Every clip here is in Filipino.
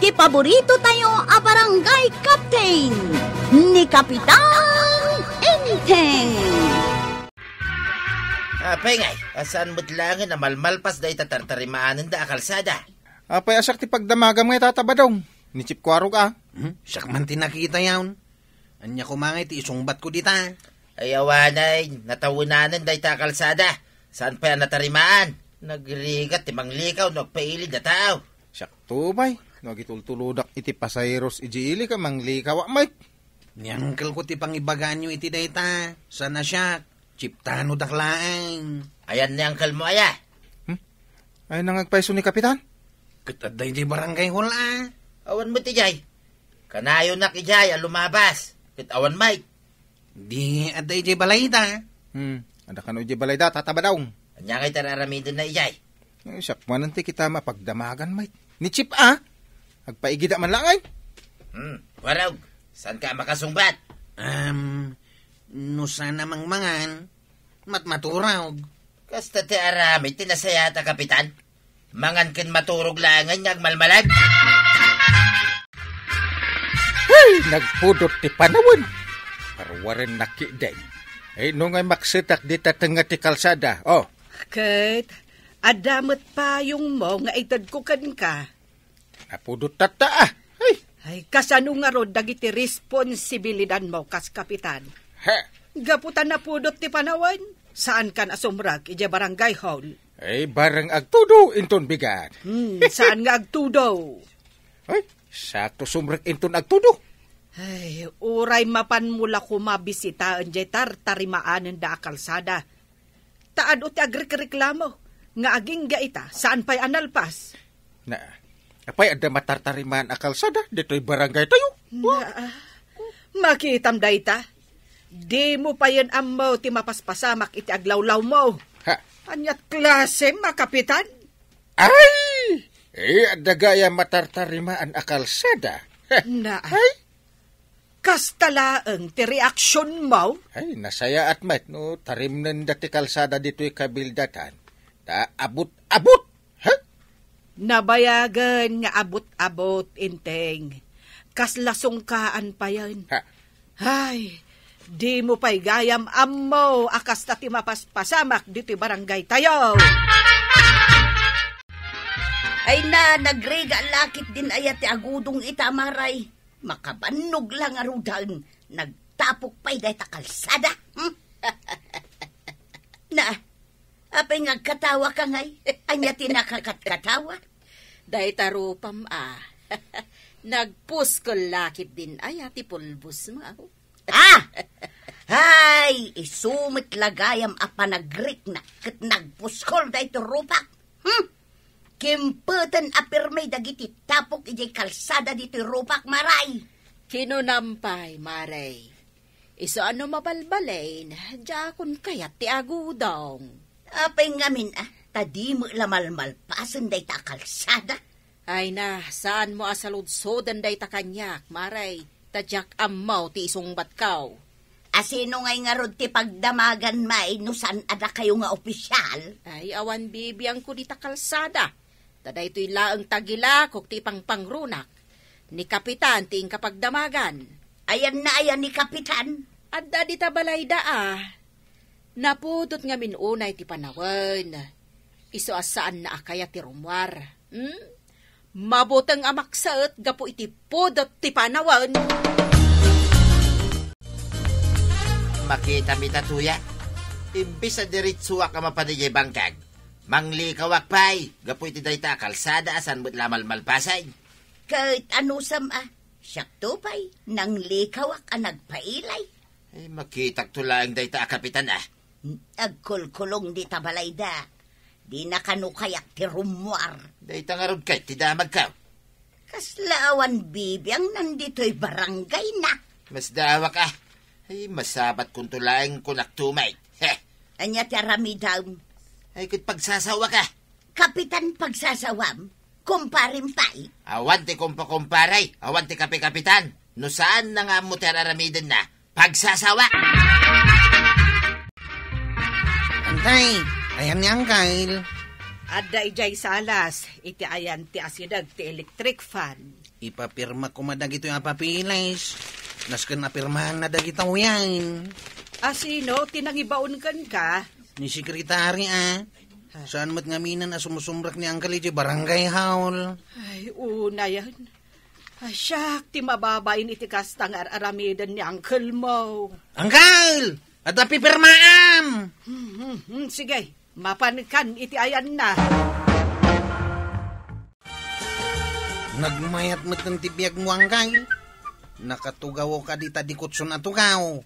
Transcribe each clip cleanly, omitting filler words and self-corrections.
ti paborito tayo a barangay captain ni Kapitan Enteng. Apay asan mo't langin na malmalpas da itatartarimaanan da kalsada. Apay asak ti pagdamagam nga tatabadong. Ni Chip Kwarog Siyak man tinakita yawn. Anya kumangay ti isungbat ko dita. Ay awanay, natawunanan da itakalsada. Saan pa yan natarimaan? Nagrigat, timang likaw, nagpaili da tao. Siyak tubay. Nagitultuludak iti pasayros ijiili ka manglikaw may. Niyangkal ko ti pangibaganyo iti dayta. Sana siya, chiptano daklaang. Ayan ni angkal mo aya. Ay nangagpaiso ni Kapitan? Kataday di barangay hall Awan mo ti jay. Kanayo na ki jay, lumabas. Awan Mike. Di aday di balayda. Ada kan uji balayda, tatabadong. Anya kay tararamidon na ijay. Siyak mananti kita mapagdamagan may. Ni Chip agpaigida man lang ay. Warog, saan ka makasungbat? No sana mangmangan, matmaturog. Kasta ti arami, tinasayata Kapitan. Mangan kin maturog langan nyag malmalag. Hey, nagpudot ti panawin. Parwarin nakiday. Ay nung ay maksitak di tatanga ti kalsada. Oh. Kat, adamot pa yung mo nga itad ko kan ka. Napudot tata Ay, kasano nga ro dagiti responsibilidad mo kas Kapitan. Gaputan na pudot ti panawan. Saan kan asumrag ija barangay hall? Ay, barang agtudo inton bigat. Saan nga agtudo? Ay, sakto sumrag inton agtudo. Ay, uray mapan mula kumabisitaan jay tartarimaanan da kalsada. Taad o ti agrik-reklamo. Nga aging gaita, saan pa'y analpas? Apay ada matartariman a kalsada, dito'y barangay tayo. Makitam dayta. Di mo pa yan amaw ti mapaspasamak iti aglawlaw mo. Anyat klase, Kapitan? Ay! Ada gaya matartarimaan a kalsada. Ay? Kastalaang ti reaksyon mo? Ay, nasaya at mat, no, tarim nan dati kalsada dito'y kabildatan. Abot! Nabayagan nga abot-abot, Inteng. Kaslasungkaan pa yan. Ay, di mo pa'y gayam ammo akas ta ti mapaspasamak dito'y barangay tayo. Ay na, nagriga lakit din ayat ti agudong itamaray. Makabanog lang arudan. Nagtapok pa'y dahi ta kalsada. Apay ngagkatawa ka ngay. Anya tinakakatkatawa. Dahi tarupam Nagpuskol lakit din ay ati pulbus mo. Ay, isumit lagayam apanagrik na kat nagpuskol dahi turupak. Kimputan apirmay dagiti tapok ijay kalsada dito rupak maray. Kinunampay, maray. Iso ano mabalbalain, jakon kayat ti agudong. Apay ngamin tadi mo lamalmalpasan day ta kalsada. Ay na, saan mo asaludsodan day ta kanyak, maray. Tadyak amaw ti isungbat kaw. Asino ngay nga rod ti pagdamagan may nusan ada kayo nga opisyal? Ay, awan bibiyang ko di ta kalsada. Taday to'y laang tagila kog ti pangpangrunak. Ni Kapitan ti kapagdamagan. Ayan na ayan ni Kapitan. Adda di ta balayda Napudot nga minunay ti panawan. Iso asaan na akaya ti rumwar. Mabutang amaksaot gapo iti pudot ti panawan. Makita mita tuya. Imbis na diritsuwa ka mapadigay bangkag. Manglikawak pa'y. Gapo iti dayta kalsada asan mo't lamalmalpasay. Kahit ano siyak pa'y. Nang likawak nagpailay. Ay, makitak tulaang dayta Kapitan Agkulkulong di tabalayda. Di na kanukayak ti rumwar. Dayta nga rod kay, tidamag ka. Kaslaawan bibiyang nandito'y barangay na. Mas dawa ka. Ay, masabat kung tulaang kunaktumay. Anya ti arami daw. Ay, kung pagsasawa ka. Kapitan pagsasawam. Kumparin pa'y. Awan ti kumparay. Awan ti Kapitan. No saan na nga mo ti araramidin na pagsasawa. Antay, ayan ni Angkail. Ada ijay salas, iti ayan ti asidag ti electric fan. Ipapirma ko madag ito yung papilis. Nasken napirmahan na dag itaw yan. Asino, tinangibaon ka? Ni sekretary Saan mat ngaminan na sumusumrak ni Uncle iti barangay hall. Ay, una yan. Ay, siyak, ti mababain iti kastang aramidan ni Uncle mo. Uncle! At pipirmaam! Sige, mapanikan iti ayan na. Nagmayat mo't ng tibiyag mo, Uncle. Nakatugaw ka di tadikotso na tugaw.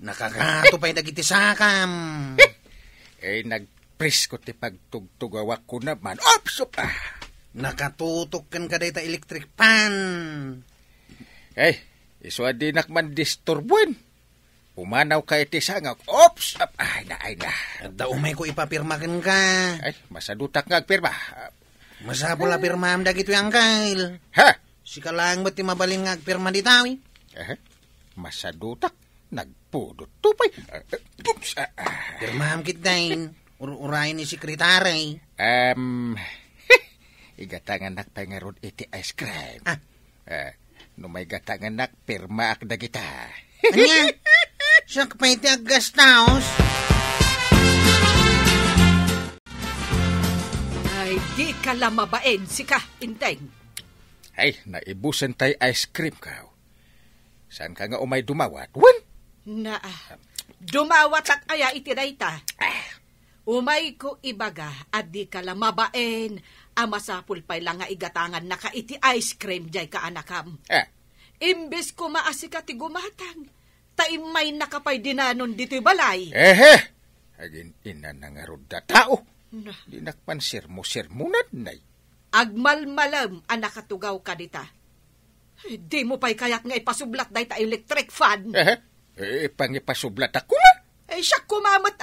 Nakakatupay dagiti sakam. Nagpris ko ti pagtugtugawak ko naman. Ops! Nakatutok kan ka dita electric pan. Iswa di nakman disturbuin. Umanaw ka iti sangak. Ops! Ay na. At umay ko ipapirmakan ka. Masadutak nga agpirma. Masapol na pirmaam dagito yung Uncle. Sika lang ba't mabaling nga agpirma di tawi? Masadutak. Nagpudot tupay. Oops! Pirmaam kitdain. Urayin ni sekretary. Igatangan nak pengarod iti ice cream. No may gatangan nak pirma ak dagita. Anya? Siyak pa iti aggastaos. Ay, di ka lamabain, sika, inteng. Ay, naibusan tay ice cream ka. Saan ka nga umay dumawat? Wan? Dumawat ak aya iti dayta. Umay ko ibaga, at di ka lamabain. Amasapul pa'y lang nga igatangan na ka iti ice cream jay ka anakam. Imbes ko maasi ka ti gumatang. Taimay nakapay dinanon dito'y balay. Agin ina nangarod da tao. Di nakpan sirmo-sirmunan nay. Agmalmalam anak katugaw ka dita. Di mo pa'y kayak nga ipasublat day ta electric fan. Pangipasublat ako na. Siyak kumamat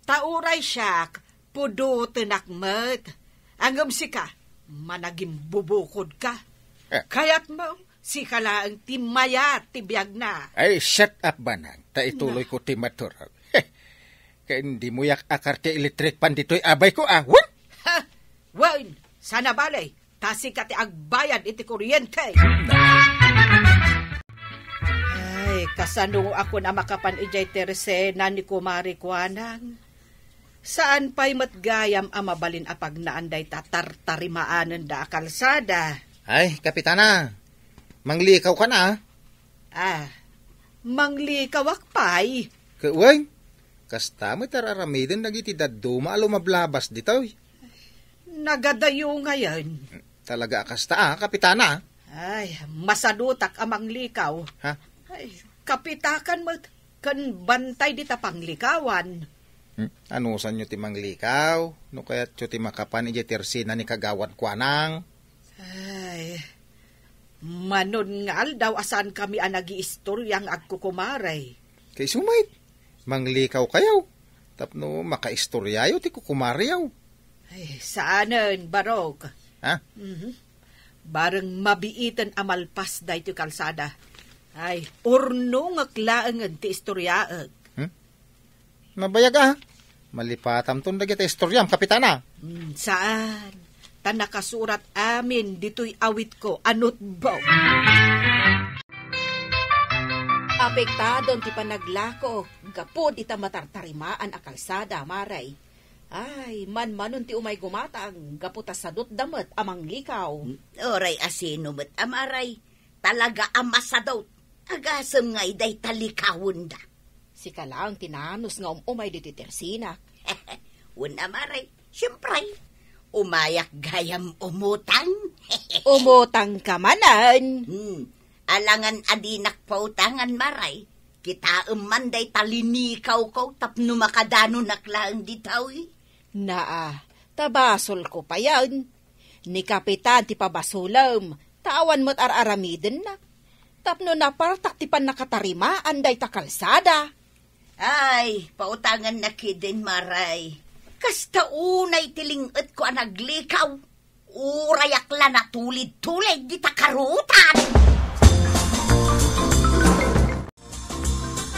Tauray siyak, pudo tinakmat. Angam sika, managing bubukod ka. Kaya't mo, sika lang timaya, tibiyag na. Shut up banang. Ituloy ko timatur. Kaya hindi mo yak akar ti electric pan dito'y abay ko Wan? Wan, sana balay. Tasi ka ti agbayad iti kuryente. Ay, kasano ako na makapan ijay teresena ni Kumari Kuanang. Saan pa'y matgayam amabalin apag naanday tatartarimaanan da kalsada? Ay, kapitana, manglikaw ka na. Manglikaw akpay. Kaway, kastamay tararamidan nagiti daduma mablabas dito. Nagadayo ngayon. Talaga akasta kapitana. Ay, masadutak amang likaw. Ay, kapitakan mo kan bantay di tapanglikawan. Ano sa nyo ti manglikaw? No kaya ti makapan ije tersina ni kagawad Kuanang? Ay, manon ngal daw asan kami nag-iistoryang agkukumaray. Kay sumay, manglikaw kayaw. Tapno makaistoryayo ti kukumarayaw. Ay, saanan, Barog? Barang mabiitan amalpas da ito kalsada. Ay, urno ngaklaan ti istoryaag. Mabayag malipatam ton dagiti istoryam, kapitana. Saan? Ta nakasurat amin dito'y awit ko, anot ba? Apektadon ti panaglako, gapo di ta matartarimaan a kalsada, maray. Ay, man-manon ti umay gumatang, gapo ta sadot damat amang likaw. Oray asino met amaray, talaga amasadot. Agasam nga iday talikawon da. Sika lang tinanos nga umay diti tersina. Un amaray, siyempre, umayak gayam umutang. Umutang ka manan. Alangan adinak pautangan maray. Kita manday talinikaw ko tapno makadano naklaan ditawi. Tabasol ko pa yan. Ni kapitan ti pabasulam, tawan mo't araramiden na. Tapno napartak ti pan nakatarima, anday ta kalsada. Ay, pautangan na kidin maray. Kasta unay tilingat ko naglikaw. Urayak la na tulid-tulid di takarutan.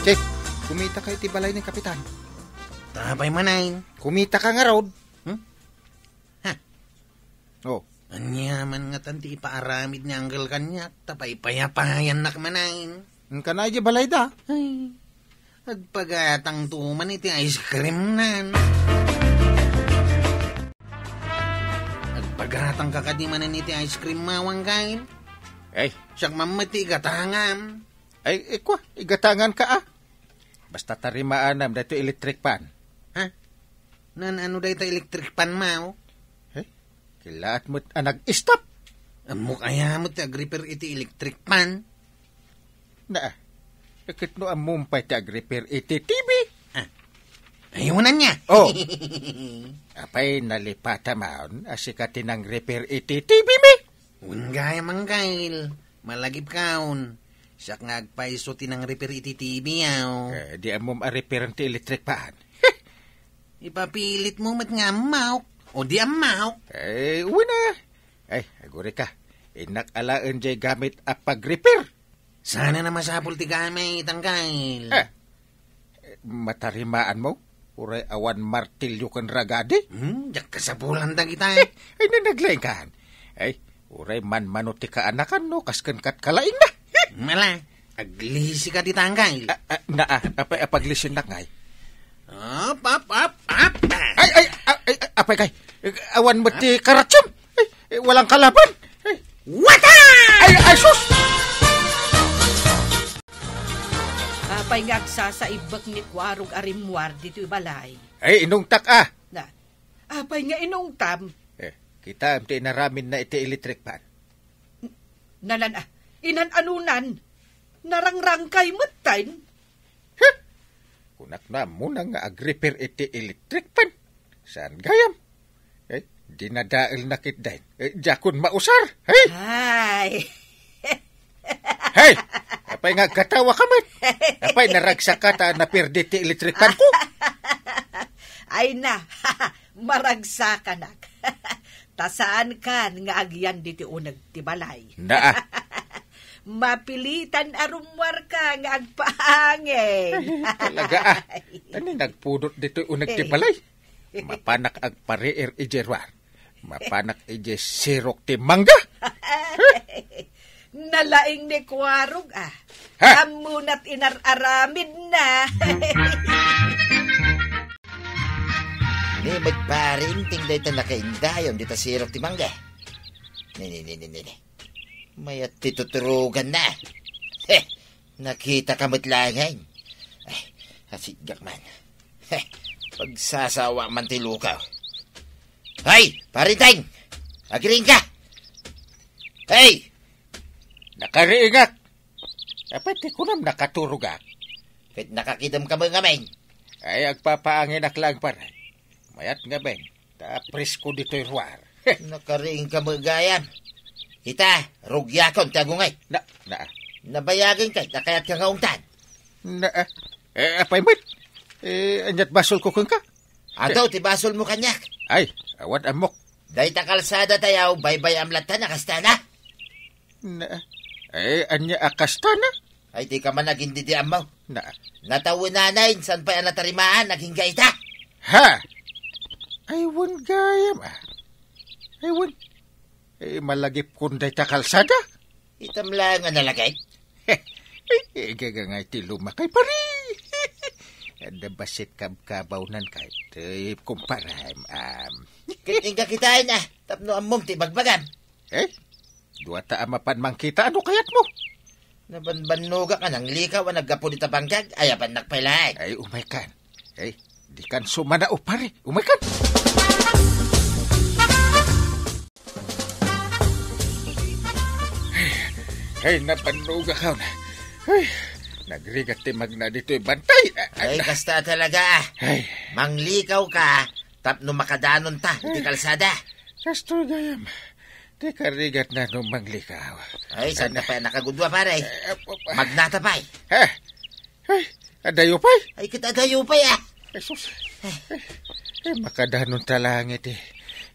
Check, kumita kayo ti balay ni kapitan. Tabay manay. Kumita ka nga, Rod. Oh. Anyaman nga tanti ipaaramid niya anggal kanyak, tapay payapayan nakmanain. Ang kanay balay da. Ay, agpagatang tuman iti ice cream nan. Agpagatang kakadimanan iti ice cream mawang kain. Ay, Siyak mamati gatangan. ay, ikwa, igatangan ka Basta tarimaanam dito electric pan. Ha? Nan ano dahi ta electric pan mao? Kilaat mo't nag-stop. Amo kaya mo ti agriper iti electric pan. Ikit no amumpay ti agriper iti TV. Ayunan niya. Oh. Apay nalipata maon, asikatin ang repair iti TV mi. Unggaya mangkail. Malagip kaon. Siyak nga agpaiso tinang repair iti TV yaw. Di amom a repair ti electric pan. Ipapilit mo mat nga amaw. O di amaw. Una. Ay, aguri ka. Inakalaan jay gamit a pag-repair. Sana na masapul ti gamit ang kail. Matarimaan mo? Uray awan martilyo kan ragadi? Diyak kasapulan ta kita. Ay, nanaglaing kan. Ay, uray man-mano ti kaanakan no, kaskan kat kalaing na. Mala, aglisi ka di tangkail. Apay apaglisin na ngay. Up. Ay, apay kay. Awan mo ti karatsyon. Ay, walang kalaban. Ay, Wata! ay, sus! Apay nga agsasaibak ni Kwarog arimwar dito'y balay. Ay, inungtak Na, apay nga inungtam. Kita am ti naramin na iti electric pan. Nalan inananunan. Narangrangkay matain. Kunak na muna nga agrepair iti electric pan. Saan gayam? Dinadail na kitdain. Jakun mausar. Ay. Hey! Apay nga katawa kamat. Apay naragsak ka ta na perdi ti electric pan ko. Ay na. Maragsakan ak. Tasaan kan nga agyan diti unag ti balay. Mapilitan arumwar ka nga agpaangin. Talaga Tani nagpudot dito unag ti balay. Mapanak ag pareer ijerwar. Mapanak ije sirok ti mangga. Nalaing ni Kwarog Amunat inararamid na. Ni magparing tingday ta nakaindayon dita sirok ti mangga. Ni. Mayat tituturugan na. Nakita ka matlangan. Ay, hasigak man. Pagsasawa man ti lukaw. Hay, parinteng! Agiring ka! Hey! Nakariingak. Apay ti kunam nakaturugak. Kahit nakakidam ka mga men. Ay agpapaangin aklang paray. Mayat nga ben. Tapris ko dito'y ruwar. Nakariing ka mga gayam. Kita, rugyakon tagungay. Nabayagin kay, nakayat ka ngaungtan. Apay mo't. Anyat basol ko kung ka? Ato, ti basol mo kanyak. Ay, awad amok. Day ta kalsada tayaw, baybay amlatan na kastana. Anya akastana? Ay, di ka man naging didi amaw. Natawin nanay, san pa yan natarimaan, naging gaita. Ha? Aywan gayam Aywan. Malagip kunday ta kalsada? Itam lang nga nalagay. Gagangay ti lumakay pari. Ada basit kabaw nan kahit kumparam. Kiting ka kitain tapno amom ti bagbagan. Dua ta amapan mangkita, ano kayat mo? Nabanbanuga ka ng likaw ang naggapo di tabangkag, ayapan nakpailay. Ay, umay kan. Di kan sumana o pare, umay kan. Napanuga ka na. Nagrigat ti magna dito'y bantay. Ay, kasta talaga. Manglikaw ka, tapno makadanon ta, di kalsada. Kasto gayam. Di karigat na nung manglikaw. Ay, saan na pa nakagudwa pare? Magnatapay. Adayupay? Ay, kita adayupay Jesus. Makadanon talangit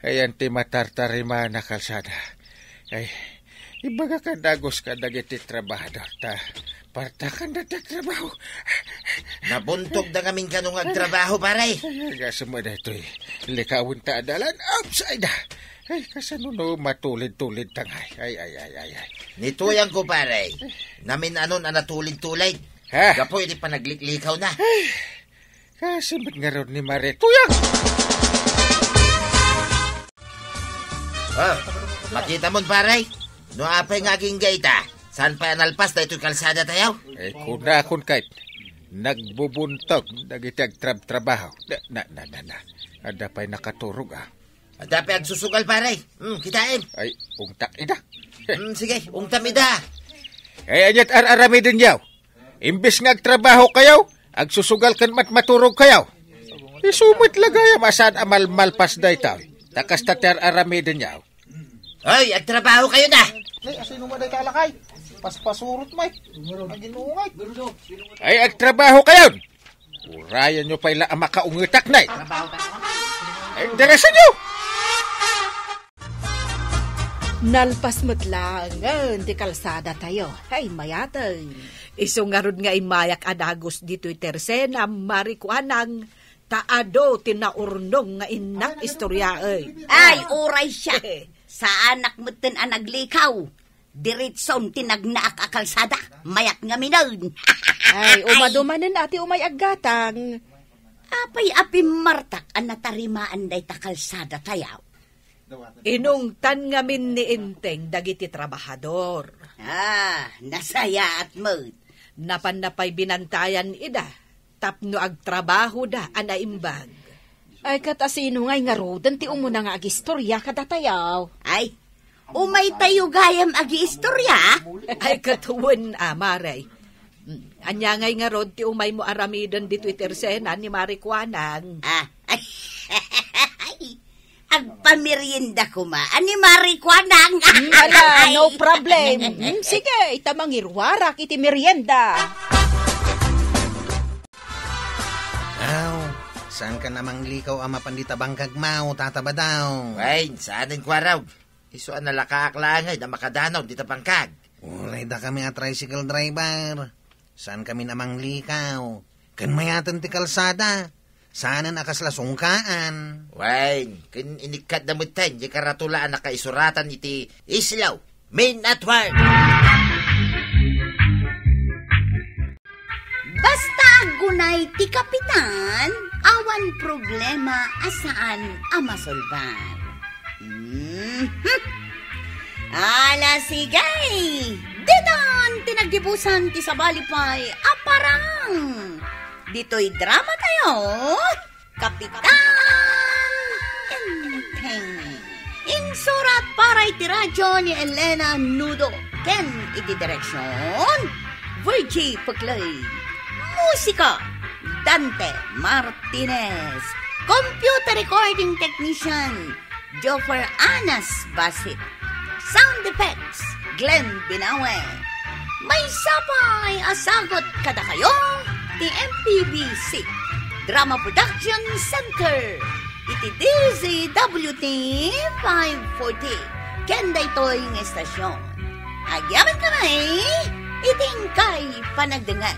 Ayan ti matartarima na kalsada. Ibaga ka dagos ka dagiti trabahador ta. Parta ka na trabaho. Nabuntog na kaming kanong agtrabaho, pare. Gasama na ito'y likawin ta adalan upside. Ay, kasano matulid-tulid tangay. Ay. Nituyang ko, pare. Namin anon ang natulid-tulid. Ha? Gapoy, di pa nagliklikaw na. Ay, kasimot nga ron ni Mare. Tuyang! Oh, makita mo, pare. No apay nga aging gaita. Saan pa nalpas na ito'y kalsada tayo? Ay, kuna akong kahit nagbubuntog, nagitag trabaho. Na. Ada pa'y nakaturog, Dapat ang susugal, pare. Kitain. Ay, ungtak ida. Sige, ungtam ida. Ay, anyat ararami din yaw. Imbis nga agtrabaho kayaw, agsusugal kan maturog kayaw. Isumit lagay masan amal malpas day tao. Takas tatar arami din yaw. Hoy, agtrabaho kayo na. Ay, asino mo day kalakay? Paspasurot, may. Naginungay. Ay, agtrabaho kayo. Urayan nyo pa'y ang makaungitak na. Ay, interesan nyo. Nalpas mo't lang, di kalsada tayo. Ay, mayatang. Iso nga ron nga imayak adagos dito'y tersena, marikuanang taado tinaurnong nga inak istorya ay. Ay, uray siya. Sa anak mo tin ang naglikaw. Diritson tinagnaak akalsada. Mayak nga minon. Ay, umadumanan ati umay aggatang. Apay-api martak ang natarimaan day takalsada tayaw. Inungtan nga min ni Inteng dagiti trabahador. Nasaya at mood. Napan-napay binantayan ida. Tapno agtrabaho da anaimbag. Ay, katasino ngay nga rodan ti umuna nga agistorya kadatayaw. Ay, umay tayo gayam agi-istorya. Ay, katuwan, Maray. Anya ngay nga rod ti umay mo aramidan dito itersena ni Marikuanang. Agpamerienda ko ma. Ani Marikuanang. Ala, no problem. Sige, itamang irwarak iti merienda. Saan ka namang likaw ama pandita bangkag mau, tataba daw? Ay, saan din kwaraw? Iso ang nalakaklangay na makadanaw dito pangkag. Ulay da kami a tricycle driver. Saan kami namang likaw? Kan mayatan ti kalsada. Sana nakaslasungkaan. Wain, kin inikat na mutan, di karatulaan na kaisuratan iti islaw. Main at work. Basta agunay ti kapitan, awan problema asaan amasolban. Ala sigay! Didan tinagdibusan ti sabalipay aparang! Dito'y drama tayo, Kapitan Inteng. Insurat para iti radyo ni Elena Nudo. Ken iti direksyon, Virgie Paclay. Musika, Dante Martinez. Computer recording technician, Joffer Anas Basit. Sound effects, Glenn Binawe. May sapay asagot kada kayo, ti MPBC Drama Production Center. Iti DZWT 540. Kenda ito'y ng estasyon. Agyaman kami, iting kay panagdangan.